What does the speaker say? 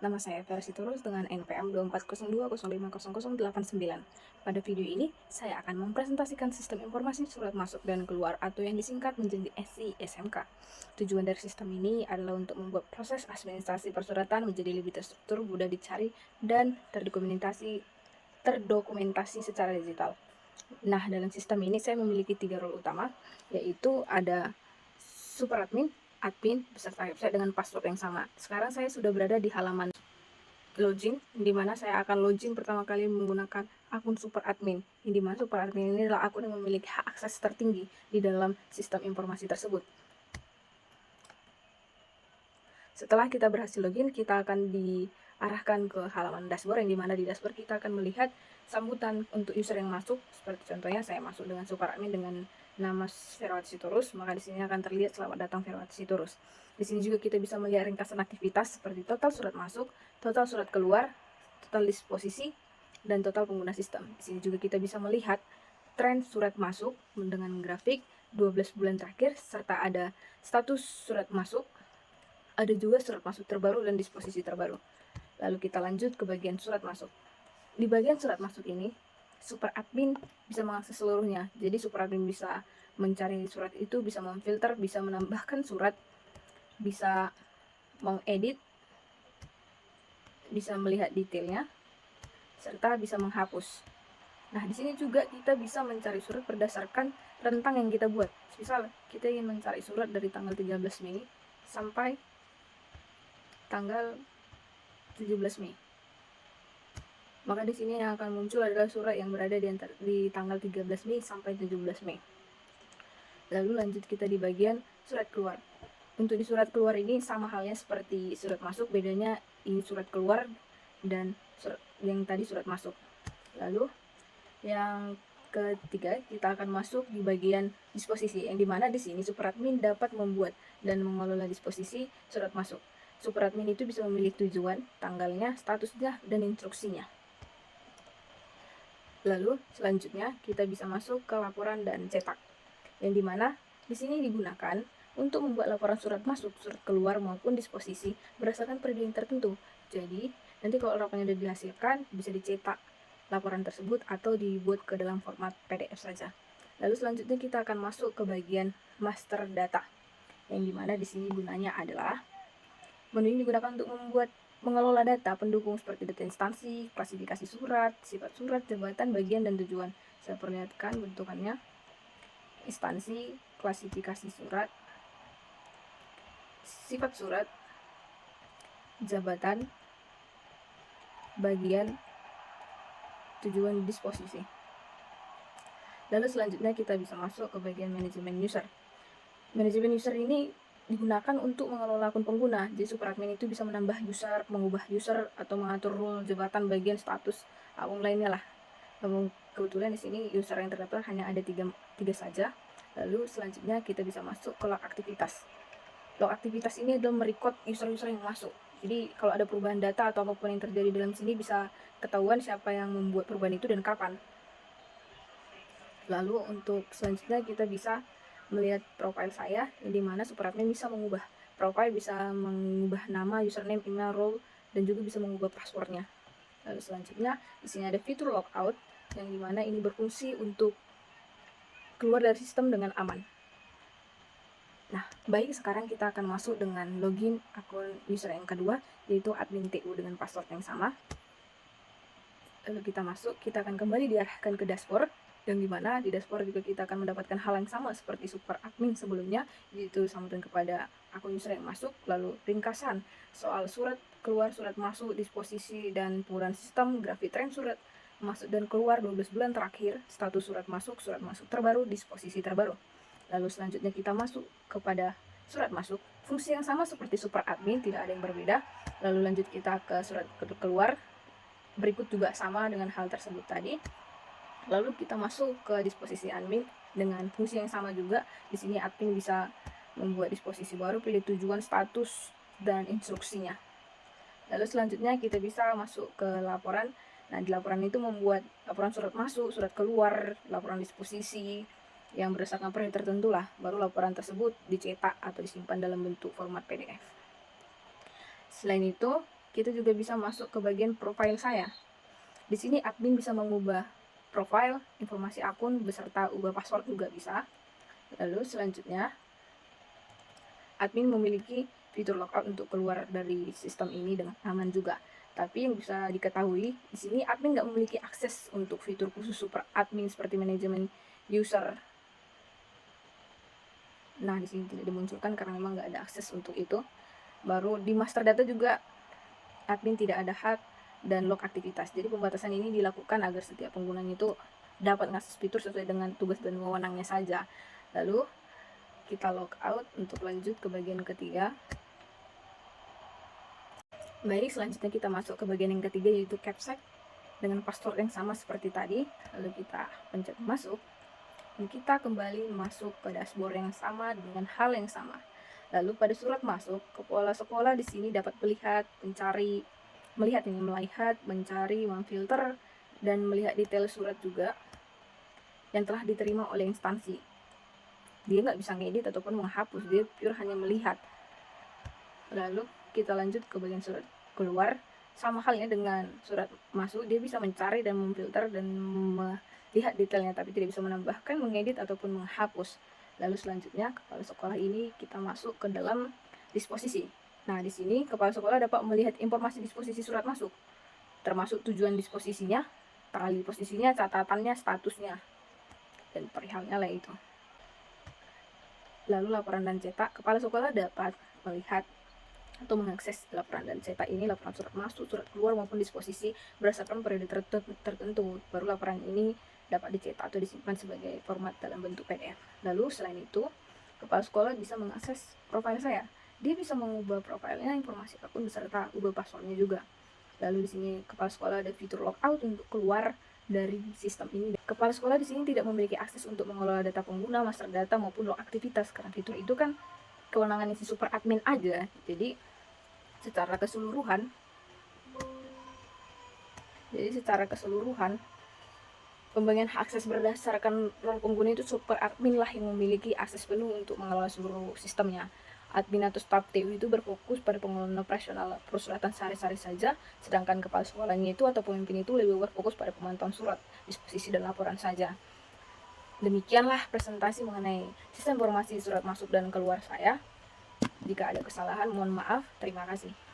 nama saya Vera Sitorus dengan NPM 2402050089. Pada video ini, saya akan mempresentasikan sistem informasi surat masuk dan keluar atau yang disingkat menjadi SI-SMK. Tujuan dari sistem ini adalah untuk membuat proses administrasi persuratan menjadi lebih terstruktur, mudah dicari, dan terdokumentasi secara digital. Nah, dalam sistem ini saya memiliki 3 role utama, yaitu ada super admin beserta website dengan password yang sama. Sekarang saya sudah berada di halaman login, di mana saya akan login pertama kali menggunakan akun super admin. Di mana super admin ini adalah akun yang memiliki hak akses tertinggi di dalam sistem informasi tersebut. Setelah kita berhasil login, kita akan diarahkan ke halaman dashboard, yang dimana di dashboard kita akan melihat sambutan untuk user yang masuk. Seperti contohnya saya masuk dengan super admin dengan nama Ferawati Sitorus, maka di sini akan terlihat selamat datang Ferawati Sitorus. Di sini juga kita bisa melihat ringkasan aktivitas seperti total surat masuk, total surat keluar, total disposisi, dan total pengguna sistem. Di sini juga kita bisa melihat tren surat masuk dengan grafik 12 bulan terakhir, serta ada status surat masuk, ada juga surat masuk terbaru dan disposisi terbaru. Lalu kita lanjut ke bagian surat masuk. Di bagian surat masuk ini, super admin bisa mengakses seluruhnya. Jadi super admin bisa mencari surat itu, bisa memfilter, bisa menambahkan surat, bisa mengedit, bisa melihat detailnya, serta bisa menghapus. Nah, di sini juga kita bisa mencari surat berdasarkan rentang yang kita buat. Misal, kita ingin mencari surat dari tanggal 13 Mei sampai tanggal 17 Mei. Maka di sini yang akan muncul adalah surat yang berada di tanggal 13 Mei sampai 17 Mei. Lalu lanjut kita di bagian surat keluar. Untuk di surat keluar ini sama halnya seperti surat masuk, bedanya ini surat keluar dan yang tadi surat masuk. Lalu yang ketiga, kita akan masuk di bagian disposisi, yang dimana di sini super admin dapat membuat dan mengelola disposisi surat masuk. Super admin itu bisa memilih tujuan, tanggalnya, statusnya, dan instruksinya. Lalu selanjutnya kita bisa masuk ke laporan dan cetak, yang dimana di sini digunakan untuk membuat laporan surat masuk, surat keluar maupun disposisi berdasarkan periode yang tertentu. Jadi nanti kalau laporannya sudah dihasilkan, bisa dicetak laporan tersebut atau dibuat ke dalam format PDF saja. Lalu selanjutnya kita akan masuk ke bagian master data, yang dimana di sini gunanya adalah menu ini digunakan untuk mengelola data pendukung seperti data instansi, klasifikasi surat, sifat surat, jabatan, bagian, dan tujuan. Saya perlihatkan bentukannya: instansi, klasifikasi surat, sifat surat, jabatan, bagian, tujuan, disposisi. Lalu selanjutnya kita bisa masuk ke bagian manajemen user. Manajemen user ini digunakan untuk mengelola akun pengguna. Jadi super admin itu bisa menambah user, mengubah user, atau mengatur role, jabatan, bagian, status, akun lainnya lah. Namun kebetulan di sini user yang terdaftar hanya ada tiga saja. Lalu selanjutnya kita bisa masuk ke log aktivitas. Log aktivitas ini adalah merecord user-user yang masuk. Jadi kalau ada perubahan data atau apapun yang terjadi dalam sini, bisa ketahuan siapa yang membuat perubahan itu dan kapan. Lalu untuk selanjutnya kita bisa melihat profile saya, di mana super admin bisa mengubah profile, bisa mengubah nama, username, email, role, dan juga bisa mengubah passwordnya. Lalu selanjutnya di sini ada fitur logout, yang dimana ini berfungsi untuk keluar dari sistem dengan aman. Nah, baik, sekarang kita akan masuk dengan login akun user yang kedua, yaitu admin TU dengan password yang sama. Lalu kita masuk, kita akan kembali diarahkan ke dashboard, yang dimana di dashboard juga kita akan mendapatkan hal yang sama seperti super admin sebelumnya, yaitu sambutan kepada akun user yang masuk, lalu ringkasan soal surat keluar, surat masuk, disposisi, dan penggunaan sistem, grafik tren surat masuk dan keluar 12 bulan terakhir, status surat masuk terbaru, disposisi terbaru. Lalu selanjutnya kita masuk kepada surat masuk, fungsi yang sama seperti super admin, tidak ada yang berbeda. Lalu lanjut kita ke surat keluar, berikut juga sama dengan hal tersebut tadi. Lalu kita masuk ke disposisi admin dengan fungsi yang sama juga. Di sini admin bisa membuat disposisi baru, pilih tujuan, status, dan instruksinya. Lalu selanjutnya kita bisa masuk ke laporan. Nah, di laporan itu membuat laporan surat masuk, surat keluar, laporan disposisi yang berdasarkan periode tertentu lah. Baru laporan tersebut dicetak atau disimpan dalam bentuk format PDF. Selain itu, kita juga bisa masuk ke bagian profil saya. Di sini admin bisa mengubah profil, informasi akun, beserta ubah password juga bisa. Lalu selanjutnya, admin memiliki fitur logout untuk keluar dari sistem ini dengan aman juga. Tapi yang bisa diketahui, di sini admin nggak memiliki akses untuk fitur khusus super admin seperti manajemen user. Nah, di sini tidak dimunculkan karena memang nggak ada akses untuk itu. Baru di master data juga admin tidak ada hak dan log aktivitas. Jadi pembatasan ini dilakukan agar setiap penggunanya itu dapat mengakses fitur sesuai dengan tugas dan wewenangnya saja. Lalu kita log out untuk lanjut ke bagian ketiga. Baik, selanjutnya kita masuk ke bagian yang ketiga, yaitu capsec dengan password yang sama seperti tadi. Lalu kita pencet masuk dan kita kembali masuk ke dashboard yang sama dengan hal yang sama. Lalu pada surat masuk, kepala sekolah di sini dapat melihat, mencari, memfilter, dan melihat detail surat juga yang telah diterima oleh instansi. Dia nggak bisa ngedit ataupun menghapus, dia pure hanya melihat. Lalu kita lanjut ke bagian surat keluar. Sama halnya dengan surat masuk, dia bisa mencari dan memfilter dan melihat detailnya, tapi tidak bisa menambahkan, mengedit, ataupun menghapus. Lalu selanjutnya, kepala sekolah ini kita masuk ke dalam disposisi. Nah, di sini kepala sekolah dapat melihat informasi disposisi surat masuk, termasuk tujuan disposisinya, tanggal disposisinya, catatannya, statusnya, dan perihalnya lah itu. Lalu laporan dan cetak, kepala sekolah dapat melihat atau mengakses laporan dan cetak ini, laporan surat masuk, surat keluar, maupun disposisi berdasarkan periode tertentu. Baru laporan ini dapat dicetak atau disimpan sebagai format dalam bentuk PDF. Lalu selain itu, kepala sekolah bisa mengakses profil saya. Dia bisa mengubah profilnya, informasi akun, beserta ubah passwordnya juga. Lalu di sini kepala sekolah ada fitur logout untuk keluar dari sistem ini. Kepala sekolah di sini tidak memiliki akses untuk mengelola data pengguna, master data, maupun log aktivitas, karena fitur itu kan kewenangan si super admin aja. Jadi secara keseluruhan pembagian akses berdasarkan role pengguna itu super admin lah yang memiliki akses penuh untuk mengelola seluruh sistemnya. Admin atau staf TU itu berfokus pada pengelolaan operasional persuratan sehari-hari saja, sedangkan kepala sekolahnya itu atau pemimpin itu lebih berfokus pada pemantauan surat, disposisi, dan laporan saja. Demikianlah presentasi mengenai sistem informasi surat masuk dan keluar saya. Jika ada kesalahan, mohon maaf. Terima kasih.